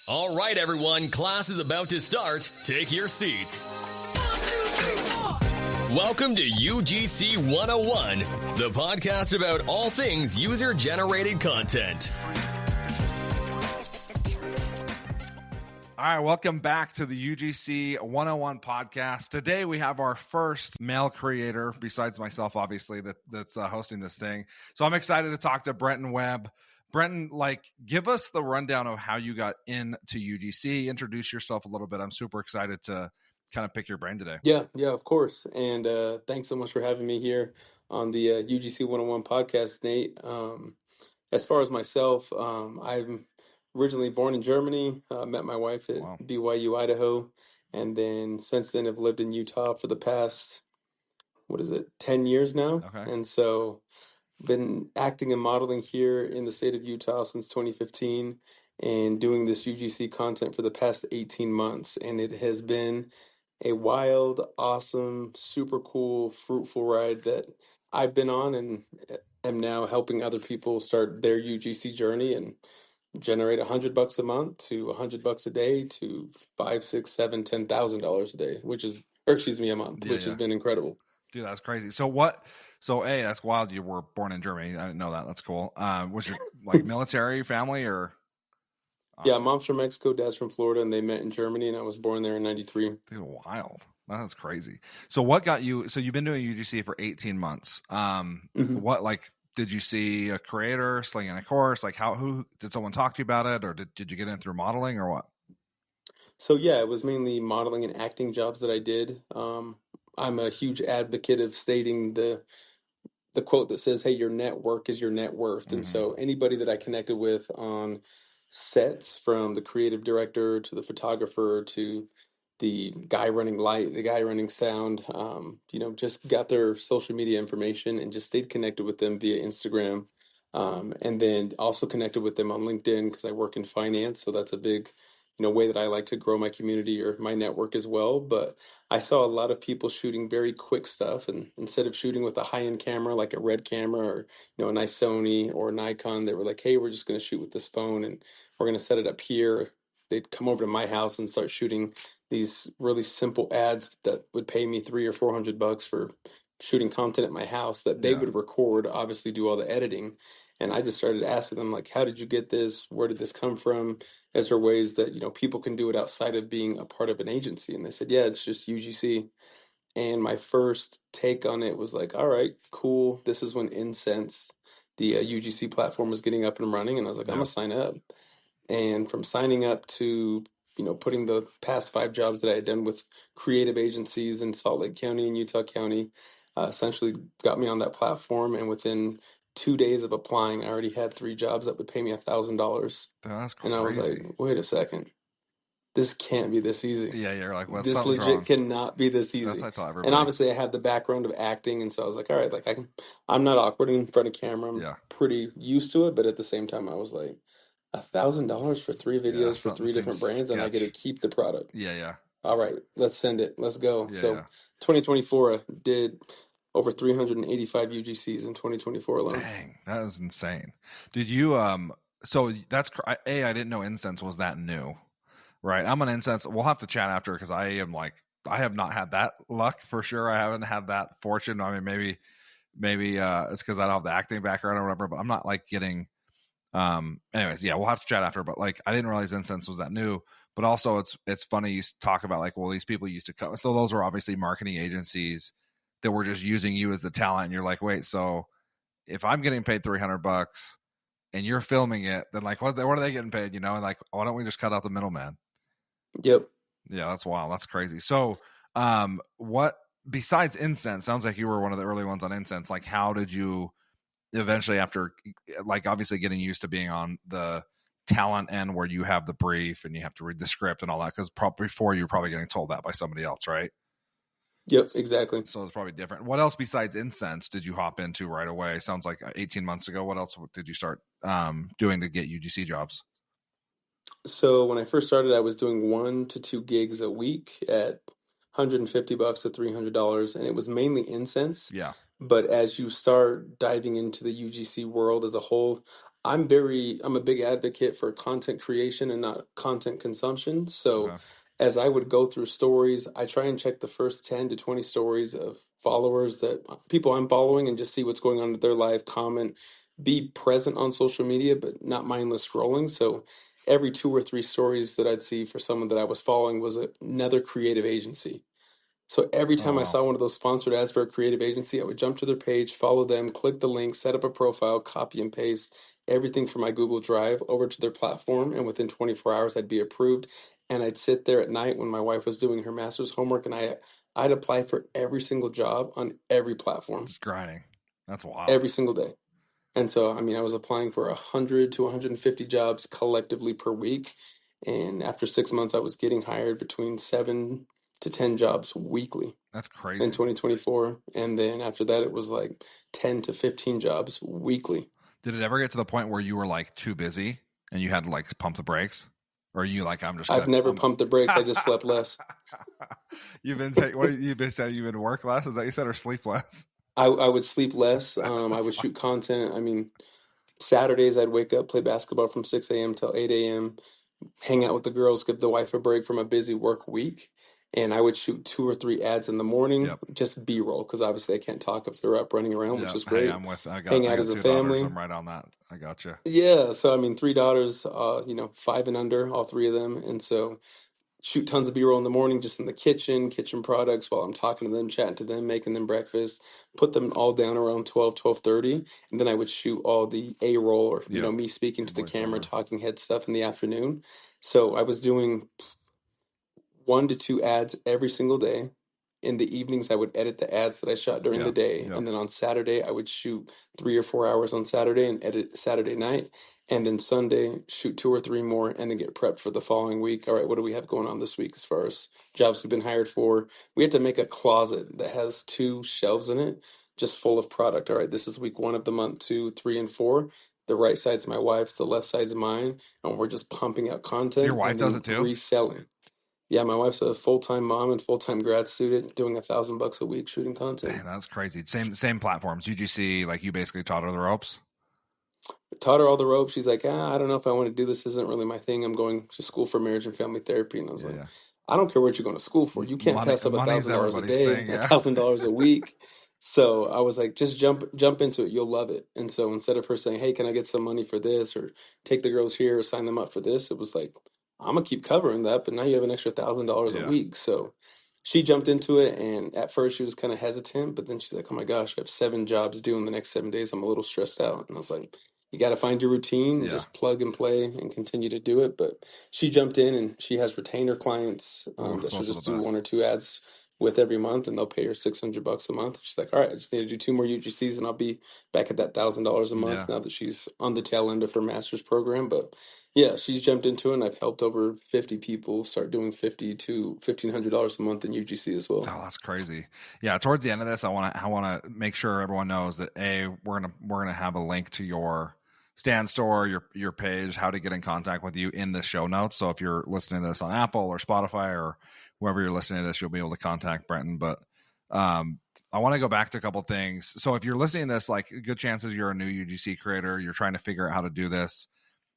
All right, everyone, class is about to start. Take your seats. Welcome to UGC 101, the podcast about all things user-generated content. All right, welcome back to the UGC 101 podcast. Today we have our first male creator, besides myself, obviously, that's hosting this thing. So I'm excited to talk to Brenton Webb. Brenton, give us the rundown of how you got into UGC. Introduce yourself a little bit. I'm super excited to kind of pick your brain today. Yeah, of course. And thanks so much for having me here on the UGC 101 podcast, Nate. As far as myself, I'm originally born in Germany, met my wife at Wow. BYU, Idaho, and then since then have lived in Utah for the past, 10 years now? Okay. And so been acting and modeling here in the state of Utah since 2015 and doing this UGC content for the past 18 months. And it has been a wild, awesome, super cool, fruitful ride that I've been on and am now helping other people start their UGC journey and generate $100 a month to $100 a day to $5, 6, 7, $10,000 a day, a month, which has been incredible. Dude, that's crazy. So that's wild. You were born in Germany. I didn't know that. That's cool. Was your military family or? Awesome. Yeah, mom's from Mexico, dad's from Florida, and they met in Germany, and I was born there in 93. Dude, wild. That's crazy. So what got you, so you've been doing UGC for 18 months. What, did you see a creator slinging a course? Who did someone talk to you about it, or did you get in through modeling or what? So yeah, it was mainly modeling and acting jobs that I did. I'm a huge advocate of stating the quote that says, hey, your network is your net worth. And so anybody that I connected with on sets, from the creative director to the photographer to the guy running light, the guy running sound, just got their social media information and just stayed connected with them via Instagram. And then also connected with them on LinkedIn because I work in finance. So that's a big way that I like to grow my community or my network as well. But I saw a lot of people shooting very quick stuff, and instead of shooting with a high-end camera like a Red camera or a nice Sony or Nikon, they were like, hey, we're just going to shoot with this phone and we're going to set it up here. They'd come over to my house and start shooting these really simple ads that would pay me $300 or $400 for shooting content at my house that they would record, obviously do all the editing. And I just started asking them, how did you get this? Where did this come from? Is there ways that, people can do it outside of being a part of an agency? And they said, yeah, it's just UGC. And my first take on it was all right, cool. This is when Incense, the UGC platform, was getting up and running. And I was like, I'm going to sign up. And from signing up to, putting the past 5 jobs that I had done with creative agencies in Salt Lake County and Utah County, essentially got me on that platform. And within 2 days of applying, I already had 3 jobs that would pay me $1,000. That's crazy. And I was like, wait a second. This can't be this easy. Yeah, you're like, well, this legit cannot be this easy. That's what I tell everybody. And obviously I had the background of acting, and so I was like, all right, I'm not awkward in front of camera. I'm pretty used to it, but at the same time I was like, $1,000 for 3 videos for 3 different brands, and I get to keep the product. Yeah. All right, let's send it. Let's go. 2024, I did over 385 UGCs in 2024 alone. Dang, that is insane. Did you so that's I didn't know Incense was that new. Right. I'm an Incense. We'll have to chat after, because I have not had that luck for sure. I haven't had that fortune. I mean, maybe it's because I don't have the acting background or whatever, but I'm not getting anyways, yeah, we'll have to chat after. But I didn't realize Incense was that new. But also it's funny you talk about these people used to come. So those were obviously marketing agencies that were just using you as the talent, and you're like, wait, so if I'm getting paid $300 and you're filming it, then what are they getting paid? And why don't we just cut out the middleman? Yep. Yeah, that's wild. That's crazy. So what besides Incense, sounds like you were one of the early ones on Incense. How did you eventually, after obviously getting used to being on the talent end where you have the brief and you have to read the script and all that, because before you're probably getting told that by somebody else, right? Yep, exactly. So it's probably different. What else besides Incense did you hop into right away? Sounds like 18 months ago. What else did you start doing to get UGC jobs? So when I first started, I was doing 1 to 2 gigs a week at $150 to $300, and it was mainly Incense. Yeah. But as you start diving into the UGC world as a whole, I'm a big advocate for content creation and not content consumption. So Okay. as I would go through stories, I try and check the first 10 to 20 stories of followers that people I'm following and just see what's going on in their life, comment, be present on social media, but not mindless scrolling. So every 2 or 3 stories that I'd see for someone that I was following was another creative agency. So every Oh time I wow. saw one of those sponsored ads for a creative agency, I would jump to their page, follow them, click the link, set up a profile, copy and paste everything from my Google Drive over to their platform. And within 24 hours, I'd be approved. And I'd sit there at night when my wife was doing her master's homework, and I'd apply for every single job on every platform, Just grinding. That's wild. every single day. And so, I mean, I was applying for 100 to 150 jobs collectively per week. And after 6 months, I was getting hired between 7 to 10 jobs weekly That's in crazy. 2024. And then after that, it was like 10 to 15 jobs weekly. Did it ever get to the point where you were like too busy and you had to like pump the brakes? Or are you like, I'm just I've gonna never pumped the brakes. I just slept less. You've been saying what you've been saying you've been work less, is that you said, or sleep less? I would sleep less. I That's would wild. shoot content. I mean, Saturdays I'd wake up, play basketball from 6 a.m. till 8 a.m., hang out with the girls, give the wife a break from a busy work week. And I would shoot 2 or 3 ads in the morning, Yep. just B-roll, because obviously I can't talk if they're up running around, which Yep. is Hey, great. I Hang out got as a 2 daughters. family. I'm right on that. I got you. Yeah, so I mean, 3 daughters, 5 and under, all 3 of them, and so shoot tons of B-roll in the morning, just in the kitchen products while I'm talking to them, chatting to them, making them breakfast, put them all down around 12:30, and then I would shoot all the A-roll or, Yep. me speaking The to the camera, voiceover. talking head stuff in the afternoon. So I was doing 1 to 2 ads every single day. In the evenings, I would edit the ads that I shot during the Yep. day. Yep. And then on Saturday, I would shoot 3 or 4 hours on Saturday and edit Saturday night. And then Sunday, shoot 2 or 3 more and then get prepped for the following week. All right, what do we have going on this week as far as jobs we've been hired for? We had to make a closet that has 2 shelves in it, just full of product. All right, this is week 1 of the month, 2, 3, and 4. The right side's my wife's, the left side's mine. And we're just pumping out So your content wife and does then it too? reselling. Yeah, my wife's a full-time mom and full-time grad student doing $1,000 a week shooting content. Damn, that's crazy. Same platforms. UGC, like you basically taught her the ropes. Taught her all the ropes. She's like, I don't know if I want to do this. Isn't really my thing. I'm going to school for marriage and family therapy. And I was Yeah, like, yeah. I don't care what you're going to school for. You can't pass up a Money's thousand dollars a everybody's day, thing. a Yeah. thousand dollars a week. So I was like, just jump into it. You'll love it. And so instead of her saying, hey, can I get some money for this or take the girls here or sign them up for this? It was like, I'm gonna keep covering that, but now you have an extra $1,000 a Yeah. week. So she jumped into it, and at first she was kind of hesitant, but then she's like, oh my gosh, I have 7 jobs due in the next 7 days. I'm a little stressed out. And I was like, you got to find your routine and Yeah. just plug and play and continue to do it. But she jumped in, and she has retainer clients Oh, that she'll those are the just do best. 1 or 2 ads with every month, and they'll pay her $600 a month. She's like, all right, I just need to do 2 more UGCs, and I'll be back at that $1,000 a month Yeah. now that she's on the tail end of her master's program. But yeah, she's jumped into it, and I've helped over 50 people start doing $1,500 a month in UGC as well. Oh, that's crazy. Yeah. Towards the end of this, I want to make sure everyone knows that we're gonna have a link to your stand store, your page, how to get in contact with you in the show notes. So if you're listening to this on Apple or Spotify or wherever you're listening to this, you'll be able to contact Brenton. But I want to go back to a couple things. So if you're listening to this, like good chances you're a new UGC creator, you're trying to figure out how to do this.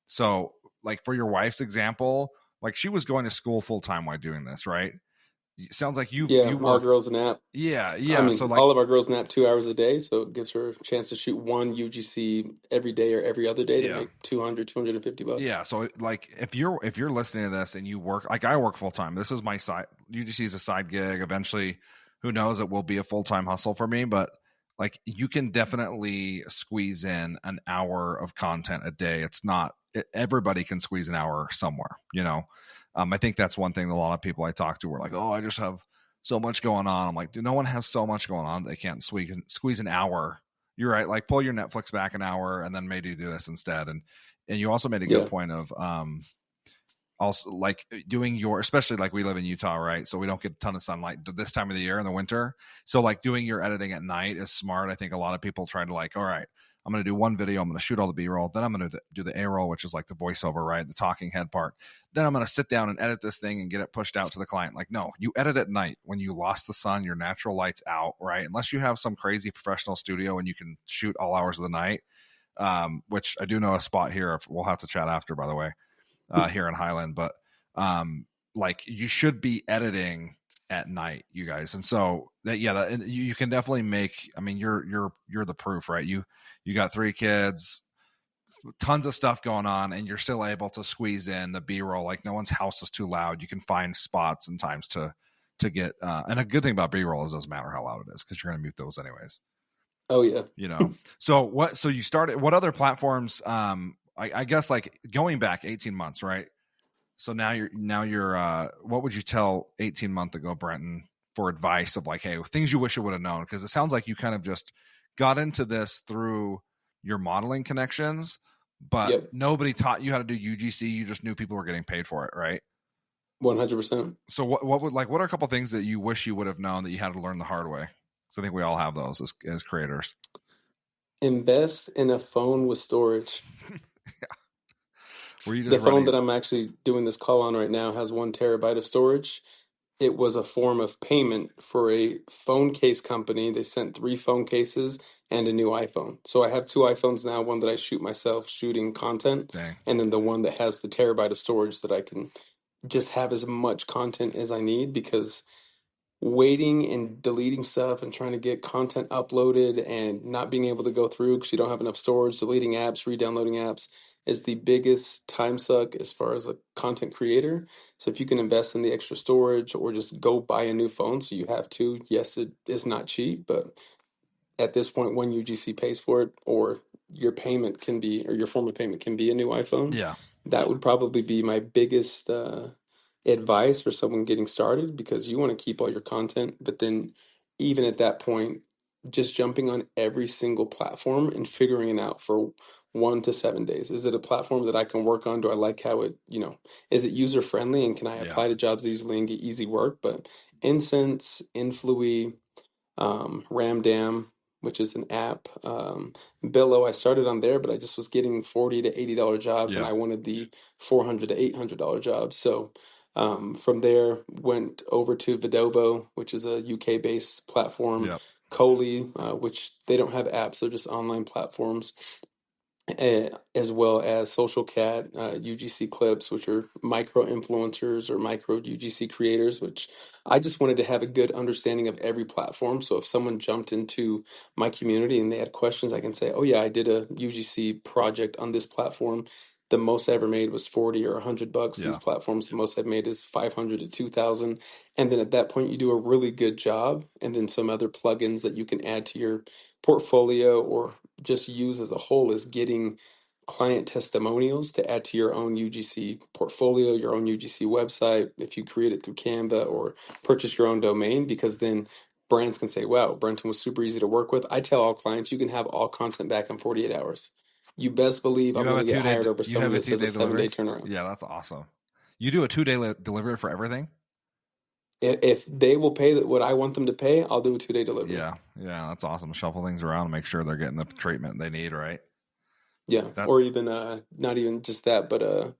So like for your wife's example, like she was going to school full time while doing this, right? It sounds like you Yeah, our work. girls nap. Yeah, I yeah. mean, So like, all of our girls nap 2 hours a day, so it gives her a chance to shoot one UGC every day or every other day to yeah, make 250 bucks. yeah. So like, if you're listening to this and you work, like I work full time. This is my side. UGC is a side gig. Eventually, who knows? It will be a full time hustle for me. But like, you can definitely squeeze in an hour of content a day. It's not everybody can squeeze an hour somewhere. I think that's one thing that a lot of people I talk to were like, oh, I just have so much going on. I'm like, dude, no one has so much going on. They can't squeeze an hour. You're right. Like pull your Netflix back an hour and then maybe do this instead. And you also made a good Yeah, point of also like doing especially like we live in Utah, right? So we don't get a ton of sunlight this time of the year in the winter. So like doing your editing at night is smart. I think a lot of people try to like, all right, I'm going to do one video. I'm going to shoot all the B-roll. Then I'm going to do the A-roll, which is like the voiceover, right? The talking head part. Then I'm going to sit down and edit this thing and get it pushed out to the client. Like, no, you edit at night when you lost the sun, your natural light's out, right? Unless you have some crazy professional studio and you can shoot all hours of the night. which I do know a spot here. We'll have to chat after, by the way, here in Highland. But like you should be editing at night, you guys, and so you can definitely make. I mean, you're the proof, right? You got 3 kids, tons of stuff going on, and you're still able to squeeze in the B-roll. Like no one's house is too loud. You can find spots and times to get. And a good thing about B-roll is it doesn't matter how loud it is because you're going to mute those anyways. Oh yeah. You know. So you started. What other platforms? I guess like going back 18 months, right? So now you're what would you tell 18 months ago, Brenton, for advice of like, hey, things you wish you would have known? Because it sounds like you kind of just got into this through your modeling connections, but Yep. nobody taught you how to do UGC. You just knew people were getting paid for it, right? 100%. So what are a couple things that you wish you would have known that you had to learn the hard way? So I think we all have those as creators. Invest in a phone with storage. Were you just The phone running? that I'm actually doing this call on right now has 1 terabyte of storage. It was a form of payment for a phone case company. They sent 3 phone cases and a new iPhone. So I have 2 iPhones now, one that I shoot myself shooting content, Dang. and then the one that has the terabyte of storage that I can just have as much content as I need, because waiting and deleting stuff and trying to get content uploaded and not being able to go through because you don't have enough storage, deleting apps, re-downloading apps is the biggest time suck as far as a content creator. So if you can invest in the extra storage or just go buy a new phone so you have 2, yes, it is not cheap, but at this point, one UGC pays for it, or your payment can be, or your form of payment can be a new iPhone. Yeah. That would probably be my biggest advice for someone getting started, because you want to keep all your content, but then even at that point, just jumping on every single platform and figuring it out for 1 to 7 days. Is it a platform that I can work on? Do I like how it, is it user friendly and can I Yeah. apply to jobs easily and get easy work? But Incense, Influi, Ramdam, which is an app. Billo, I started on there, but I just was getting $40 to $80 jobs, and Yeah. I wanted the $400 to $800 jobs. So from there, went over to Vidovo, which is a UK based platform. Yep. Coley, which they don't have apps; they're just online platforms, as well as Social Cat, UGC Clips, which are micro influencers or micro UGC creators, which I just wanted to have a good understanding of every platform. So if someone jumped into my community and they had questions, I can say, oh yeah, I did a UGC project on this platform. The most I ever made was 40 or $100. Yeah. These platforms, the most I've made is 500 to 2,000. And then at that point, you do a really good job. And then some other plugins that you can add to your portfolio or just use as a whole is getting client testimonials to add to your own UGC portfolio, your own UGC website, if you create it through Canva or purchase your own domain, because then brands can say, wow, Brenton was super easy to work with. I tell all clients, you can have all content back in 48 hours. You best believe I'm You have going a to get 2-day. hired over You have someone a that says a 2-day 7 day delivery. turnaround. Yeah, that's awesome. You do a 2-day delivery for everything. If they will pay what I want them to pay, I'll do a 2-day delivery. Yeah, that's awesome. Shuffle things around and make sure they're getting the treatment they need, right? Yeah, That or even not even just that, but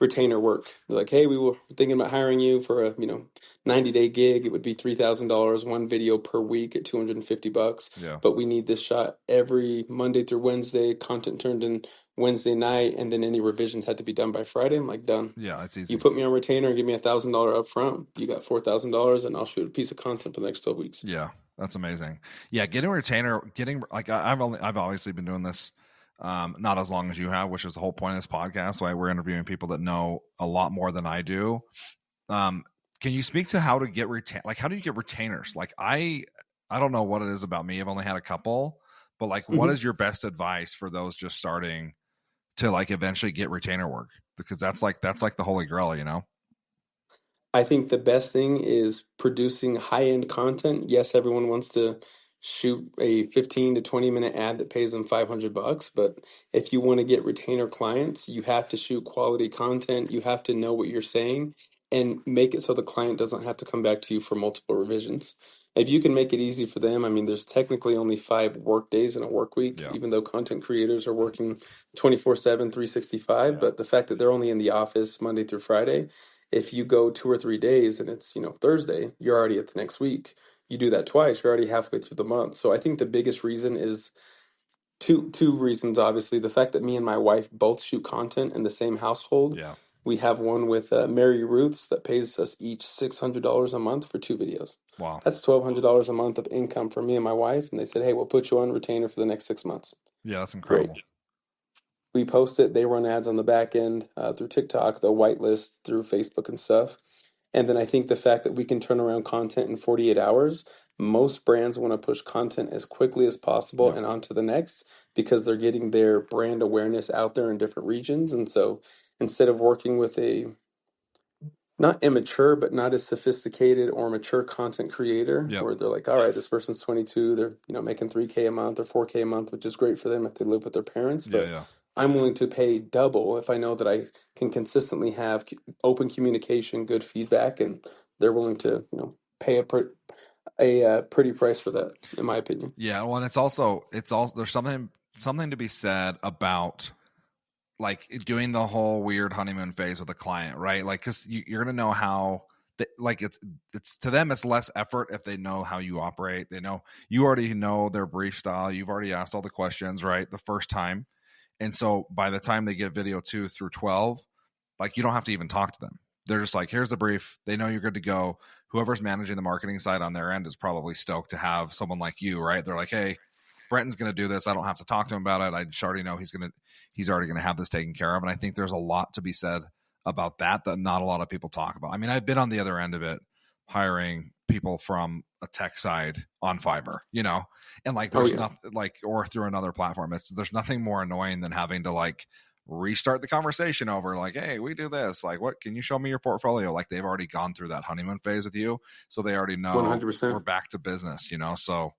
retainer work. They're like, hey, we were thinking about hiring you for a 90-day gig. It would be $3,000, one video per week at $250, yeah, but we need this shot every Monday through Wednesday, content turned in Wednesday night, and then any revisions had to be done by Friday. I'm like, done. it's You easy. put me on retainer and give me $1,000 up front, you got $4,000, and I'll shoot a piece of content for the next 12 weeks. Yeah, that's amazing. Yeah, getting a retainer, like I've obviously been doing this not as long as you have, which is the whole point of this podcast. Why we're interviewing people that know a lot more than I do. Can you speak to how to get like how do you get retainers? Like I don't know what it is about me. I've only had a couple, but like what is your best advice for those just starting to like eventually get retainer work? Because that's like the holy grail, you know? I think the best thing is producing high-end content. Yes, everyone wants to shoot a 15 to 20-minute ad that pays them $500, but if you want to get retainer clients, you have to shoot quality content. You have to know what you're saying and make it so the client doesn't have to come back to you for multiple revisions. If you can make it easy for them, I mean, there's technically only 5 work days in a work week, Yeah. even though content creators are working 24/7, 365, but the fact that they're only in the office Monday through Friday, if you go 2 or 3 days and it's, Thursday, you're already at the next week. You do that twice, you're already halfway through the month. So I think the biggest reason is Two reasons, obviously. The fact that me and my wife both shoot content in the same household. Yeah. We have one with Mary Ruth's that pays us each $600 a month for 2 videos. Wow. That's $1,200 a month of income for me and my wife. And they said, hey, we'll put you on retainer for the next 6 months. Yeah, that's Great. incredible. We post it. They run ads on the back end through TikTok, the whitelist through Facebook and stuff. And then I think the fact that we can turn around content in 48 hours, most brands want to push content as quickly as possible Yep. and on to the next because they're getting their brand awareness out there in different regions. And so instead of working with a not immature, but not as sophisticated or mature content creator, Yep. where they're like, all right, this person's 22, they're making 3K a month or 4K a month, which is great for them if they live with their parents. Yeah, But yeah. I'm willing to pay double if I know that I can consistently have open communication, good feedback, and they're willing to pay a pretty price for that, in my opinion. Yeah, well, and it's also there's something to be said about like doing the whole weird honeymoon phase with a client, right? Like, because you're gonna know how. Like it's to them, it's less effort if they know how you operate. They know you already know their brief style. You've already asked all the questions, right, the first time, and so by the time they get video 2 through 12, like you don't have to even talk to them. They're just like, here's the brief. They know you're good to go. Whoever's managing the marketing side on their end is probably stoked to have someone like you, right? They're like, hey, Brenton's going to do this. I don't have to talk to him about it. I just already know he's already going to have this taken care of. And I think there's a lot to be said about that not a lot of people talk about. I mean, I've been on the other end of it, hiring people from a tech side on Fiverr, and like there's nothing like, or through another platform. There's nothing more annoying than having to like restart the conversation over like, hey, we do this, like, what can you show me your portfolio? Like they've already gone through that honeymoon phase with you, so they already know 100%. we're back to business, so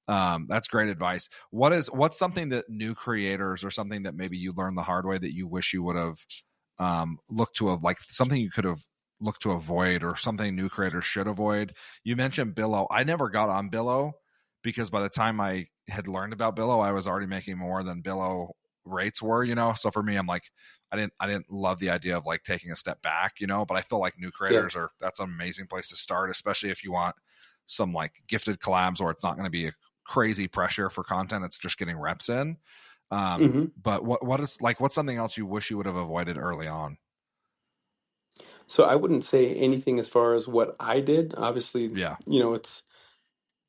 that's great advice. What's something that new creators, or something that maybe you learned the hard way that you wish you would have looked to have, like something you could have looked to avoid, or something new creators should avoid? You mentioned Billo. I never got on Billo because by the time I had learned about Billo, I was already making more than Billo rates were, so for me, I'm like, I didn't love the idea of like taking a step back, but I feel like new creators that's an amazing place to start, especially if you want some like gifted collabs where it's not going to be a crazy pressure for content, it's just getting reps in. But what's something else you wish you would have avoided early on? So I wouldn't say anything as far as what I did. Obviously,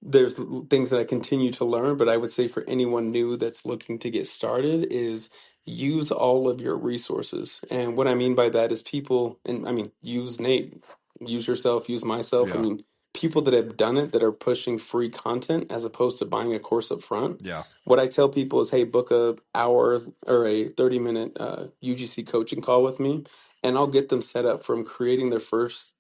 there's things that I continue to learn, but I would say for anyone new that's looking to get started is use all of your resources. And what I mean by that is people, and I mean, use Nate, use yourself, use myself. I mean, people that have done it, that are pushing free content as opposed to buying a course up front. Yeah. What I tell people is, hey, book a hour or a 30-minute UGC coaching call with me, and I'll get them set up from creating their first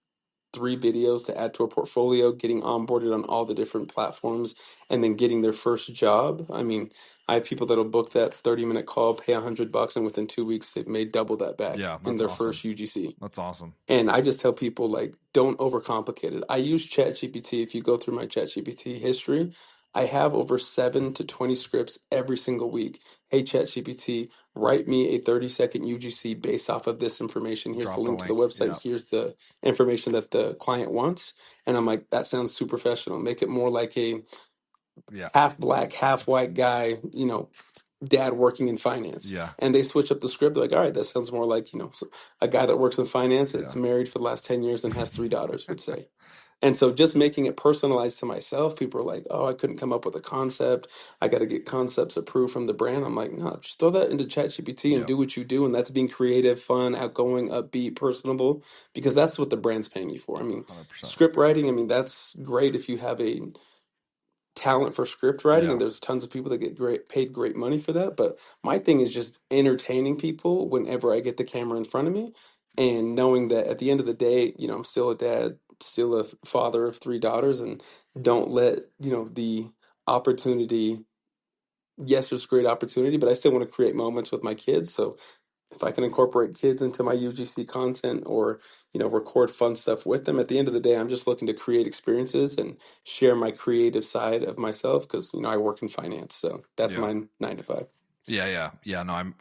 3 videos to add to a portfolio, getting onboarded on all the different platforms, and then getting their first job. I mean, I have people that'll book that 30-minute call, pay $100, and within 2 weeks they've made double that back in their first UGC. That's awesome. And I just tell people, like, don't overcomplicate it. I use ChatGPT. If you go through my ChatGPT history, I have over 7 to 20 scripts every single week. Hey, ChatGPT, write me a 30-second UGC based off of this information. Here's the link to the website. Here's the information that the client wants. And I'm like, that sounds too professional. Make it more like a half black, half white guy, dad working in finance. Yeah. And they switch up the script. They're like, all right, that sounds more like, a guy that works in finance that's married for the last 10 years and has 3 daughters would say. And so just making it personalized to myself, people are like, oh, I couldn't come up with a concept. I got to get concepts approved from the brand. I'm like, no, just throw that into ChatGPT and do what you do. And that's being creative, fun, outgoing, upbeat, personable, because that's what the brand's paying you for. I mean, 100%. Script writing, I mean, that's great if you have a talent for script writing, and there's tons of people that get paid great money for that. But my thing is just entertaining people whenever I get the camera in front of me, and knowing that at the end of the day, I'm still a dad, still a father of 3 daughters, and don't let the opportunity. Yes, there's great opportunity, but I still want to create moments with my kids. So if I can incorporate kids into my UGC content, or record fun stuff with them, at the end of the day, I'm just looking to create experiences and share my creative side of myself, because I work in finance, so that's my 9 to 5. Yeah. No,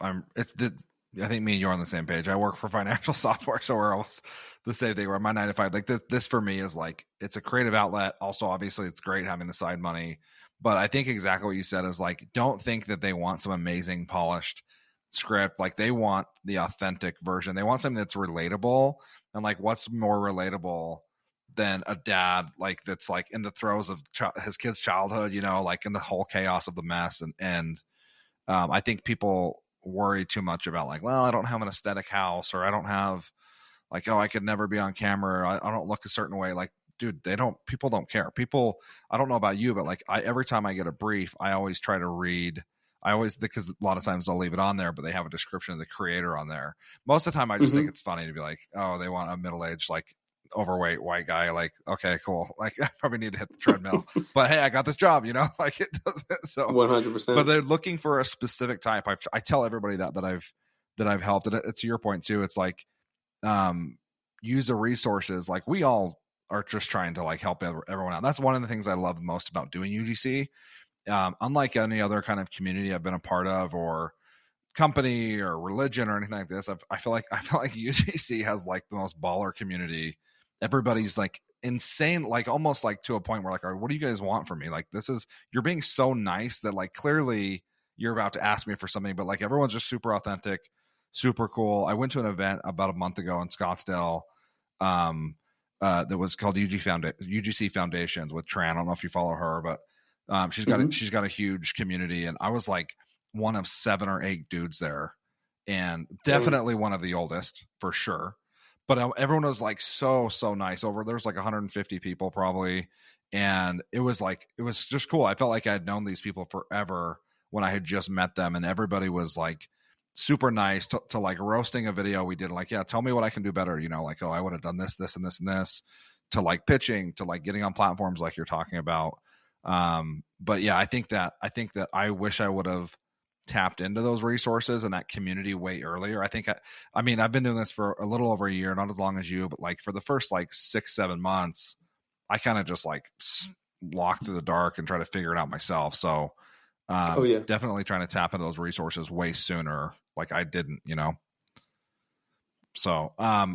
I think me and you're on the same page. I work for financial software, so we're almost the same thing. Where my 9 to 5, like this for me is like, it's a creative outlet. Also, obviously, it's great having the side money, But I think exactly what you said is like, don't think that they want some amazing polished script. Like they want the authentic version. They want something that's relatable. And like, what's more relatable than a dad like that's like in the throes of his kid's childhood, like in the whole chaos of the mess. And I think people worry too much about like, well, I don't have an aesthetic house, or I don't have like, oh, I could never be on camera. I don't look a certain way. Like, dude, people don't care. People, I don't know about you, but like every time I get a brief, I always try to read. Because a lot of times they'll leave it on there, but they have a description of the creator on there. Most of the time I just think it's funny to be like, oh, they want a middle-aged, like overweight white guy. Like, okay, cool. Like I probably need to hit the treadmill, but hey, I got this job, like it doesn't. So 100%. But they're looking for a specific type. I tell everybody that I've helped. And to your point too, it's like, use the resources. Like we all are just trying to like help everyone out. That's one of the things I love most about doing UGC. Unlike any other kind of community I've been a part of, or company or religion or anything like this, I feel like UGC has like the most baller community. Everybody's like insane, like almost like to a point where like, all right, what do you guys want from me? Like you're being so nice that like clearly you're about to ask me for something, but like everyone's just super authentic, super cool. I went to an event about a month ago in Scottsdale that was called UGC Foundations with Tran. I don't know if you follow her, but she's got a huge community, and I was like one of 7 or 8 dudes there, and definitely one of the oldest for sure. But everyone was like so nice. There was like 150 people probably, and it was just cool. I felt like I had known these people forever when I had just met them, and everybody was like super nice to like roasting a video we did, like, yeah, tell me what I can do better, like, oh, I would have done this and this and this, to like pitching, to like getting on platforms like you're talking about. But yeah, I think that I wish I would have tapped into those resources and that community way earlier. I mean, I've been doing this for a little over a year, not as long as you, but like for the first like 6-7 months, I kind of just like locked to the dark and try to figure it out myself. So definitely trying to tap into those resources way sooner. Like I didn't, So I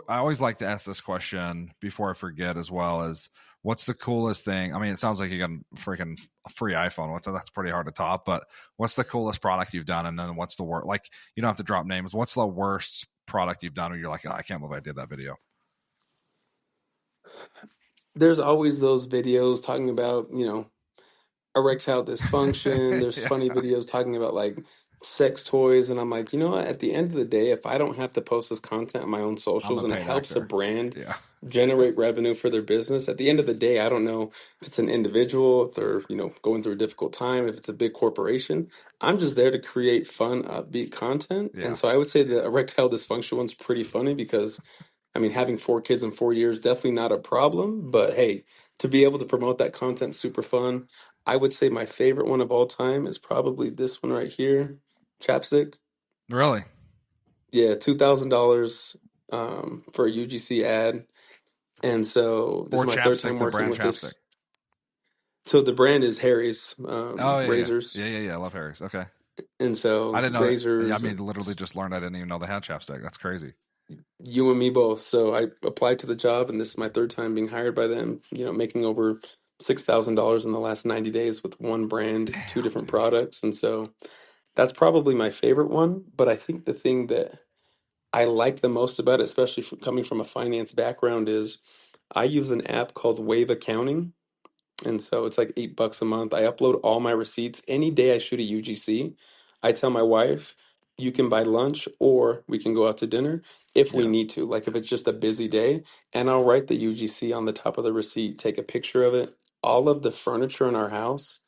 always like to ask this question before I forget as well, as what's the coolest thing? I mean, it sounds like you got a freaking free iPhone. That's pretty hard to top, but what's the coolest product you've done? And then what's the worst? Like, you don't have to drop names. What's the worst product you've done where you're like, oh, I can't believe I did that video? There's always those videos talking about, erectile dysfunction. There's funny videos talking about like sex toys, and I'm like, you know what? At the end of the day, if I don't have to post this content on my own socials and it helps a brand generate revenue for their business, at the end of the day, I don't know if it's an individual, if they're going through a difficult time, if it's a big corporation. I'm just there to create fun, upbeat content, and so I would say the erectile dysfunction one's pretty funny because, I mean, having 4 kids in 4 years, definitely not a problem. But hey, to be able to promote that content, super fun. I would say my favorite one of all time is probably this one right here, chapstick. Really? Yeah, $2,000 for a UGC ad, and so this is my third time working with this. So the brand is Harry's razors. Yeah. I love Harry's. Okay. And so I didn't know razors. I mean, literally just learned. I didn't even know they had chapstick. That's crazy. You and me both. So I applied to the job, and this is my third time being hired by them. Making over $6,000 in the last 90 days with one brand, 2 different products, and so that's probably my favorite one. But I think the thing that I like the most about it, especially coming from a finance background, is I use an app called Wave Accounting. And so it's like $8 a month. I upload all my receipts. Any day I shoot a UGC, I tell my wife, you can buy lunch or we can go out to dinner if we need to. Like if it's just a busy day, and I'll write the UGC on the top of the receipt, take a picture of it. All of the furniture in our house,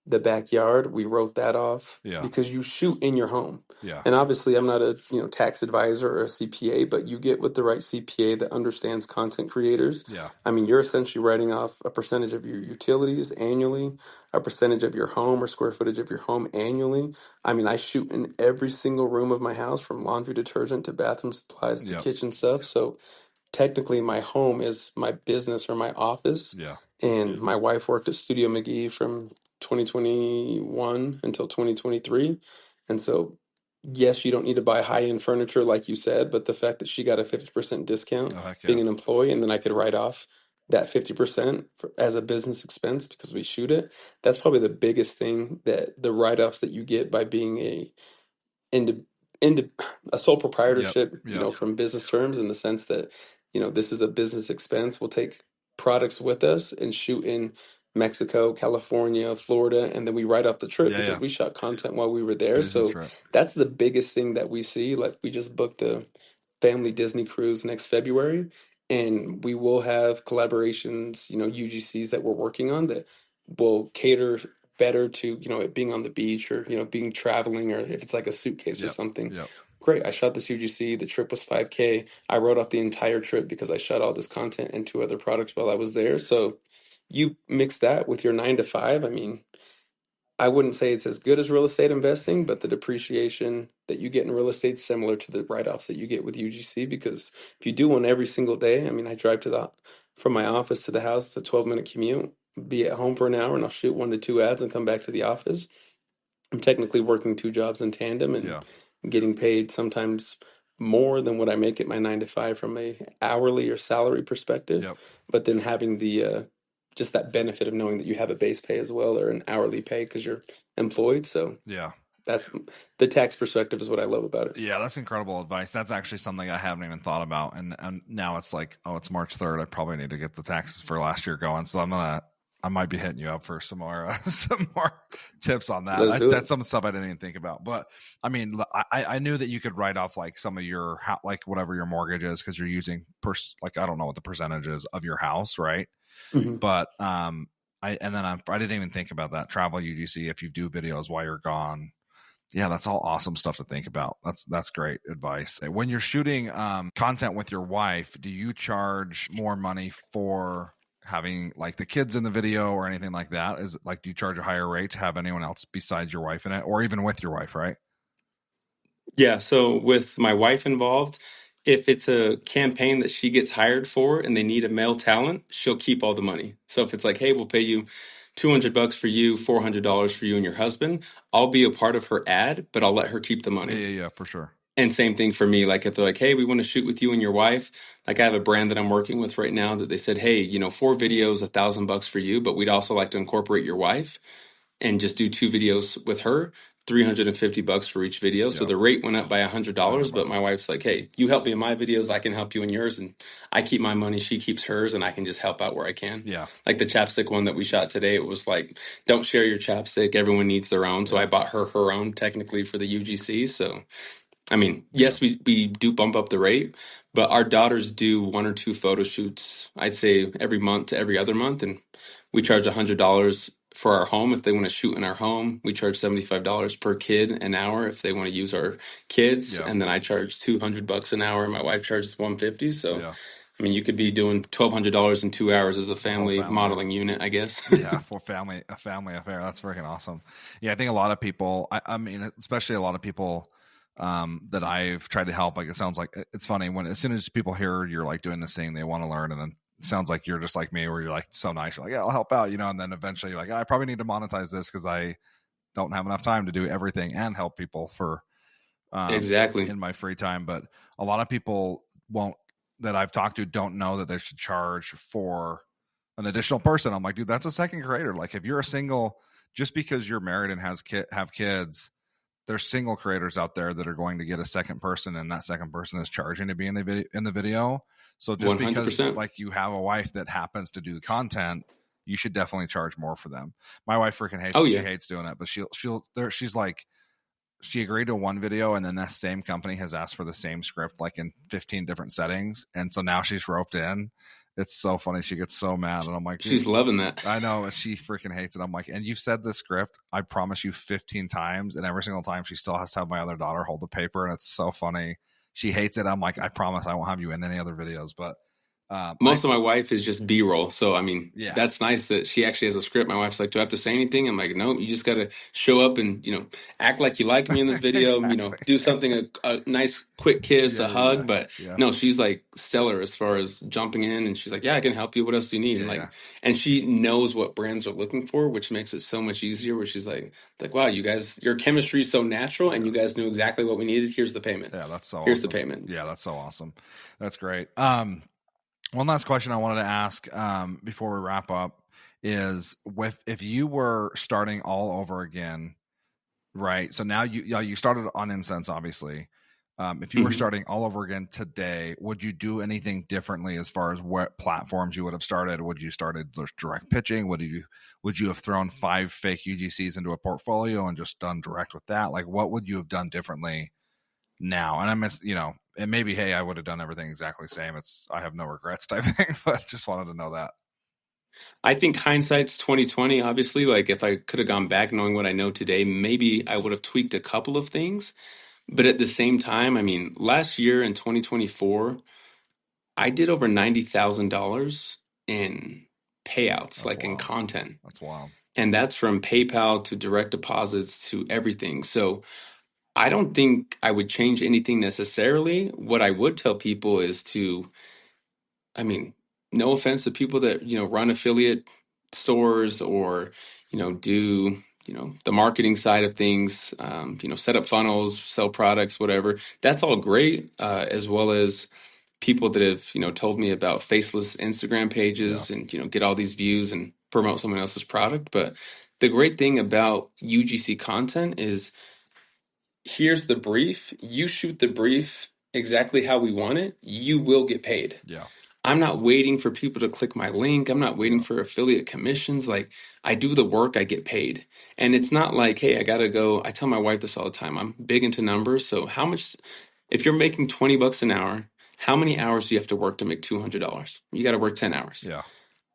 the backyard, we wrote that off because you shoot in your home. And obviously I'm not a tax advisor or a CPA, but you get with the right CPA that understands content creators. I mean, you're essentially writing off a percentage of your utilities annually, a percentage of your home or square footage of your home annually. I mean, I shoot in every single room of my house, from laundry detergent to bathroom supplies to kitchen stuff. So technically my home is my business or my office. And my wife worked at Studio McGee from 2021 until 2023. And so, yes, you don't need to buy high-end furniture like you said, but the fact that she got a 50% discount being an employee, and then I could write off that 50% as a business expense because we shoot it. That's probably the biggest thing, that the write-offs that you get by being into into a sole Yep. proprietorship, Yep. from business terms, in the sense that, this is a business expense. We'll take products with us and shoot in Mexico, California, Florida, and then we write off the trip Yeah. Yeah. because we shot content while we were there. Business So trip. that's the biggest thing that we see. Like, we just booked a family Disney cruise next February, and we will have collaborations, UGCs that we're working on that will cater better to, it being on the beach, or, being traveling, or if it's like a suitcase or Yep. something. Yep. Great. I shot this UGC. The trip was 5K. I wrote off the entire trip because I shot all this content and 2 other products while I was there. So you mix that with your 9 to 5. I mean, I wouldn't say it's as good as real estate investing, but the depreciation that you get in real estate is similar to the write-offs that you get with UGC, because if you do one every single day, I mean, I drive from my office to the house, it's a 12-minute commute, be at home for an hour, and I'll shoot 1 to 2 ads and come back to the office. I'm technically working 2 jobs in tandem and Yeah. getting paid sometimes more than what I make at my 9 to 5 from a hourly or salary perspective. Yep. But then having the just that benefit of knowing that you have a base pay as well, or an hourly pay because you're employed. So Yeah. that's the tax perspective is what I love about it. Yeah, that's incredible advice. That's actually something I haven't even thought about. And now it's like, oh, it's March 3rd. I probably need to get the taxes for last year going. So I might be hitting you up for some more tips on that. Let's do That's it. some stuff I didn't even think about. But I mean, I knew that you could write off like some of your like whatever your mortgage is, because you're using like I don't know what the percentage is of your house, right? Mm-hmm. But I didn't even think about that travel UGC if you do videos while you're gone. Yeah, that's all awesome stuff to think about. That's great advice. When you're shooting content with your wife, do you charge more money for having like the kids in the video or anything like that? Is it like, do you charge a higher rate to have anyone else besides your wife in it, or even with your wife, right? Yeah, so with my wife involved, if it's a campaign that she gets hired for and they need a male talent, she'll keep all the money. So if it's like, hey, we'll pay you $200 for you, $400 for you and your husband, I'll be a part of her ad, but I'll let her keep the money. Yeah, for sure. And same thing for me. Like, if they're like, hey, we want to shoot with you and your wife. Like, I have a brand that I'm working with right now that they said, hey, 4 videos, $1,000 for you, but we'd also like to incorporate your wife and just do 2 videos with her, $350 for each video. So Yep. the rate went up by $100, but $100. my wife's like, hey, you help me in my videos, I can help you in yours, and I keep my money, she keeps hers, and I can just help out where I can. Yeah. Like the chapstick one that we shot today, it was like, don't share your chapstick, everyone needs their own. So Yeah. I bought her own technically for the UGC. So I mean, yes, we do bump up the rate, but our daughters do 1 or 2 photo shoots, I'd say every month to every other month. And we charge $100 for our home if they want to shoot in our home. We charge $75 per kid an hour if they want to use our kids. Yeah. And then I charge $200 an hour. And my wife charges $150. So, Yeah. I mean, you could be doing $1,200 in 2 hours as a whole family family. modeling unit, I guess. Yeah, for a family affair. That's freaking awesome. Yeah, I think a lot of people, I mean, especially a lot of people that I've tried to help, like, it sounds like it's funny when as soon as people hear you're like doing this thing, they want to learn, and then it sounds like you're just like me, where you're like so nice, you're like, yeah, I'll help out, and then eventually you're like, I probably need to monetize this because I don't have enough time to do everything and help people for Exactly. in my free time. But a lot of people that I've talked to don't know that they should charge for an additional person. I'm like, dude, that's a second creator. Like, if you're a single, just because you're married and have kids, there's single creators out there that are going to get a second person, and that second person is charging to be in the video. So just 100%. because like you have a wife that happens to do the content, you should definitely charge more for them. My wife freaking hates She hates doing it, but she's like, she agreed to one video, and then that same company has asked for the same script like in 15 different settings, and so now she's roped in. It's so funny. She gets so mad, and I'm like, she's loving that. I know, she freaking hates it. I'm like, and you've said this script, I promise you, 15 times, and every single time she still has to have my other daughter hold the paper, and it's so funny. She hates it. I'm like, I promise I won't have you in any other videos. But most of my wife is just B-roll. So, I mean, yeah, that's nice that she actually has a script. My wife's like, do I have to say anything? I'm like, no, you just got to show up and, act like you like me in this video, exactly. Do something, a nice quick kiss, a hug. But no, she's like stellar as far as jumping in. And she's like, yeah, I can help you. What else do you need? And she knows what brands are looking for, which makes it so much easier, where she's like, wow, you guys, your chemistry is so natural, and you guys knew exactly what we needed. Here's the payment. Yeah, that's so Here's awesome. the payment. Yeah, that's so awesome. That's great. One last question I wanted to ask before we wrap up is, if you were starting all over again, right? So now you started on incense, obviously. If you were Mhm. starting all over again today, would you do anything differently as far as what platforms you would have started? Would you started just direct pitching? Would you have thrown 5 fake UGCs into a portfolio and just done direct with that? Like, what would you have done differently now? And I miss, and maybe, hey, I would have done everything exactly the same. I have no regrets type thing, but just wanted to know that. I think hindsight's 2020. Obviously, like if I could have gone back knowing what I know today, maybe I would have tweaked a couple of things. But at the same time, I mean, last year in 2024, I did over $90,000 in payouts, That's like in wild. content. That's wild. And that's from PayPal to direct deposits to everything. So I don't think I would change anything necessarily. What I would tell people is to, I mean, no offense to people that, run affiliate stores or, do, the marketing side of things, set up funnels, sell products, whatever. That's all great, as well as people that have, told me about faceless Instagram Yeah. pages and, get all these views and promote someone else's product. But the great thing about UGC content is here's the brief. You shoot the brief exactly how we want it. You will get paid. Yeah. I'm not waiting for people to click my link. I'm not waiting Yeah. for affiliate commissions. Like I do the work, I get paid. And it's not like, hey, I gotta go. I tell my wife this all the time. I'm big into numbers. So how much, if you're making 20 bucks an hour, how many hours do you have to work to make $200? You got to work 10 hours. Yeah.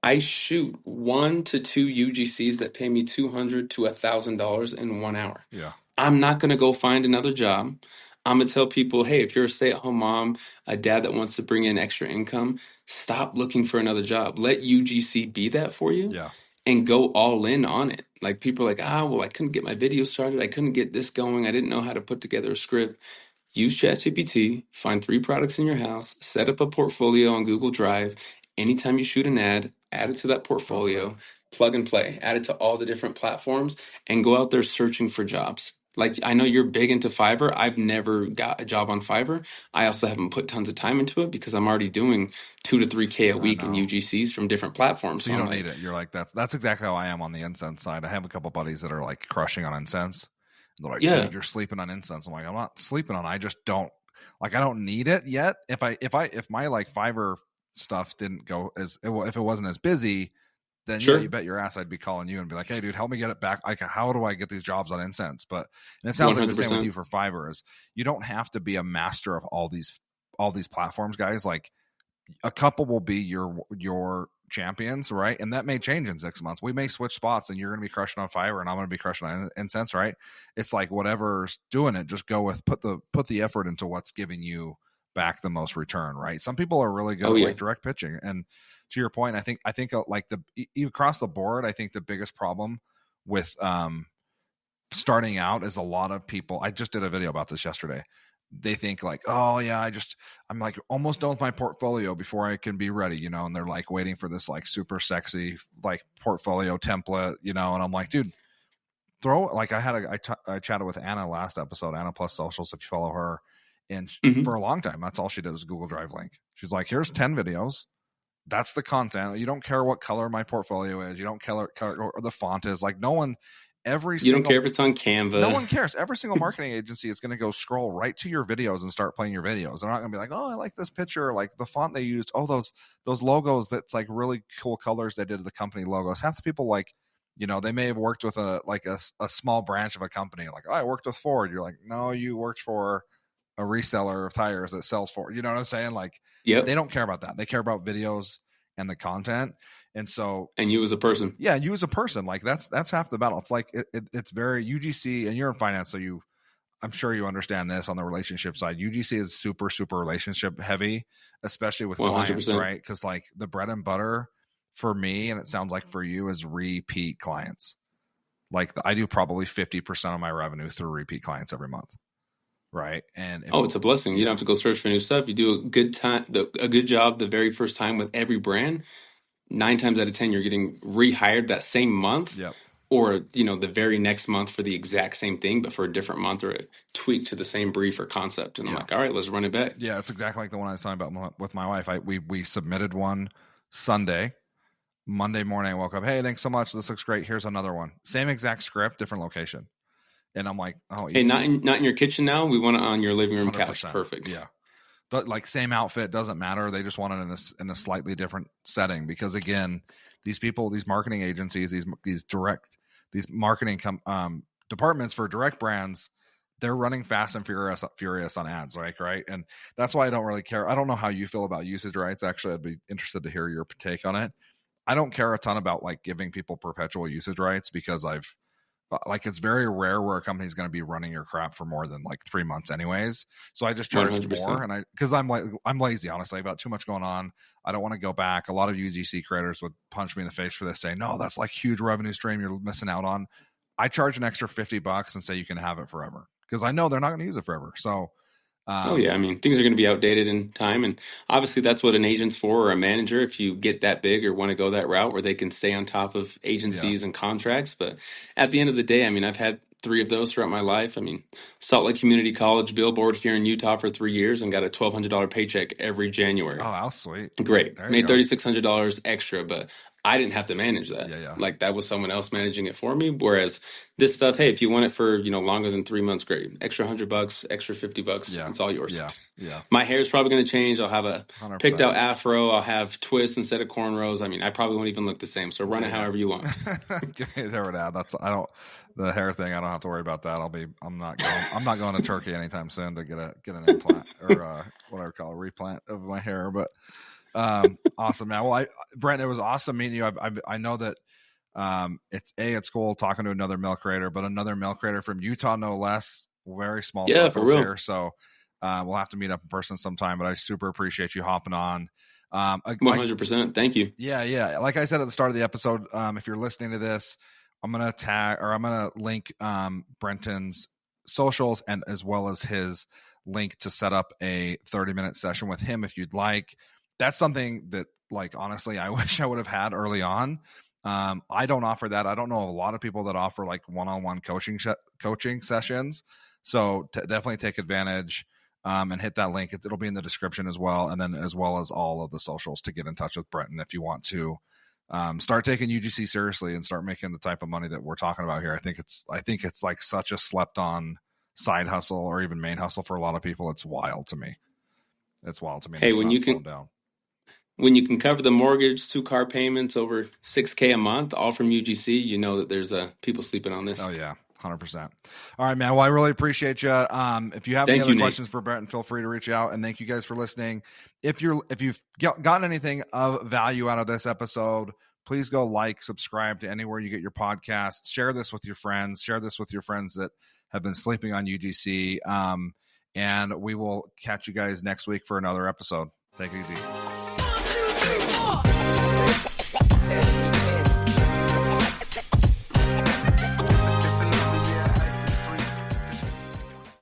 I shoot 1 to 2 UGCs that pay me $200 to $1,000 in 1 hour. Yeah. I'm not going to go find another job. I'm going to tell people, hey, if you're a stay at home mom, a dad that wants to bring in extra income, stop looking for another job. Let UGC be that for you Yeah. and go all in on it. Like people are like, well, I couldn't get my video started. I couldn't get this going. I didn't know how to put together a script. Use ChatGPT, find 3 products in your house, set up a portfolio on Google Drive. Anytime you shoot an ad, add it to that Okay. portfolio, plug and play, add it to all the different platforms, and go out there searching for jobs. Like I know you're big into Fiverr. I've never got a job on Fiverr. I also haven't put tons of time into it because I'm already doing 2 to 3K a I week in know. UGCs from different platforms. So So you I'm don't need like, it. You're like, that's exactly how I am on the incense side. I have a couple buddies that are like crushing on incense. They're like, yeah, dude, you're sleeping on incense. I'm like, I'm not sleeping on it. I just don't, like, I don't need it yet. If my like Fiverr stuff didn't go if it wasn't as busy, then yeah, you sure, bet your ass I'd be calling you and be like, hey dude, help me get it back. Like, how do I get these jobs on incense? And it sounds like the same with you 100%. for Fiverr. Is you don't have to be a master of all these platforms, guys. Like, a couple will be your champions, right? And that may change in 6 months. We may switch spots, and you're going to be crushing on Fiverr, and I'm going to be crushing on incense, right? It's like whatever's doing it, just go with put the effort into what's giving you back the most return, right? Some people are really good Oh at yeah, like direct pitching, and to your point, I think like across the board, I think the biggest problem with starting out is a lot of people. I just did a video about this yesterday. They think like, oh yeah, I'm like almost done with my portfolio before I can be ready, and they're like waiting for this like super sexy like portfolio template, and I'm like, dude, I chatted with Anna last episode, Anna Plus Socials, if you follow her, and for hmm a long time, that's all she did was Google Drive link. She's like, here's 10 videos. That's the content. You don't care what color my portfolio is. You don't care or the font is. Like, no one, every you don't care single if it's on no Canva. one cares. Every single marketing agency is going to go scroll right to your videos and start playing your videos. They're not going to be like, oh, I like this picture, like the font they used. Oh, those logos, that's like really cool colors they did to the company logos. Half the people, like, they may have worked with a small branch of a company. Like, oh, I worked with Ford. You're like, no, you worked for a reseller of tires that sells Ford. You know what I'm saying? Like, they Yep. don't care about that. They care about videos and the content. And so, And you as a person. yeah, you as a person, like that's half the battle. It's like it's very UGC, and you're in finance, so I'm sure you understand this on the relationship side. UGC is super super relationship heavy, especially with clients, 100%. right? Because like the bread and butter for me, and it sounds like for you, is repeat clients. Like I do probably 50% of my revenue through repeat clients every month, right? And Oh, it's a blessing. You don't yeah, have to go search for new stuff. You do a good time, a good job the very first time with every brand. 9 times out of 10, you're getting rehired that same month, yep, or, the very next month for the exact same thing, but for a different month or a tweak to the same brief or concept. And I'm like, all right, let's run it back. Yeah, it's exactly like the one I was talking about with my wife. We submitted one Sunday. Monday morning, I woke up. Hey, thanks so much. This looks great. Here's another one. Same exact script, different location. And I'm like, oh, hey, not in your kitchen now. We want it on your living room 100%. Couch. Perfect. Yeah, like same outfit, doesn't matter. They just want it in a slightly different setting because again, these people, these marketing agencies, these marketing departments for direct brands, they're running fast and furious on ads, right? And that's why I don't really care. I don't know how you feel about usage rights. Actually, I'd be interested to hear your take on it. I don't care a ton about like giving people perpetual usage rights because it's very rare where a company's going to be running your crap for more than like 3 months anyways. So I just charge 100%. More. And because I'm lazy, honestly. I've got too much going on. I don't want to go back. A lot of UGC creators would punch me in the face for this, saying, no, that's like huge revenue stream you're missing out on. I charge an extra $50 and say you can have it forever because I know they're not going to use it forever. So oh yeah, I mean, things are going to be outdated in time, and obviously that's what an agent's for, or a manager, if you get that big or want to go that route where they can stay on top of agencies and contracts. But at the end of the day, I mean, I've had 3 of those throughout my life. I mean, Salt Lake Community College billboard here in Utah for 3 years and got a $1,200 paycheck every January. Oh, how sweet. Great. Made $3,600 extra, but I didn't have to manage that. Yeah. Like that was someone else managing it for me. Whereas this stuff, hey, if you want it for, longer than 3 months, great. Extra $100, extra $50, it's all yours. Yeah. My hair is probably going to change. I'll have a 100%. picked out afro. I'll have twists instead of cornrows. I mean, I probably won't even look the same. So run it however you want. The hair thing, I don't have to worry about that. I'm not going to Turkey anytime soon to get an implant or whatever call a replant of my hair. But awesome, man. Well, Brent, it was awesome meeting you. I know that it's cool talking to another milk creator, but another milk creator from Utah, no less. Very small circles here, so we'll have to meet up in person sometime. But I super appreciate you hopping on. 100%. Thank you. Yeah. Like I said at the start of the episode, if you're listening to this, I'm gonna link Brenton's socials and as well as his link to set up a 30-minute session with him if you'd like. That's something that, like, honestly, I wish I would have had early on. I don't offer that. I don't know a lot of people that offer like one-on-one coaching sessions. So definitely take advantage and hit that link. It'll be in the description as well. And then as well as all of the socials to get in touch with Brenton if you want to start taking UGC seriously and start making the type of money that we're talking about here. I think it's like such a slept on side hustle or even main hustle for a lot of people. It's wild to me. Hey, when you can cover the mortgage, 2 car payments, over $6,000 a month, all from UGC, you know that there's people sleeping on this. Oh yeah, 100%. All right, man. Well, I really appreciate you. If you have any other questions for Brenton, feel free to reach out. And thank you guys for listening. If you've gotten anything of value out of this episode, please go subscribe to anywhere you get your podcasts. Share this with your friends. Share this with your friends that have been sleeping on UGC. And we will catch you guys next week for another episode. Take it easy.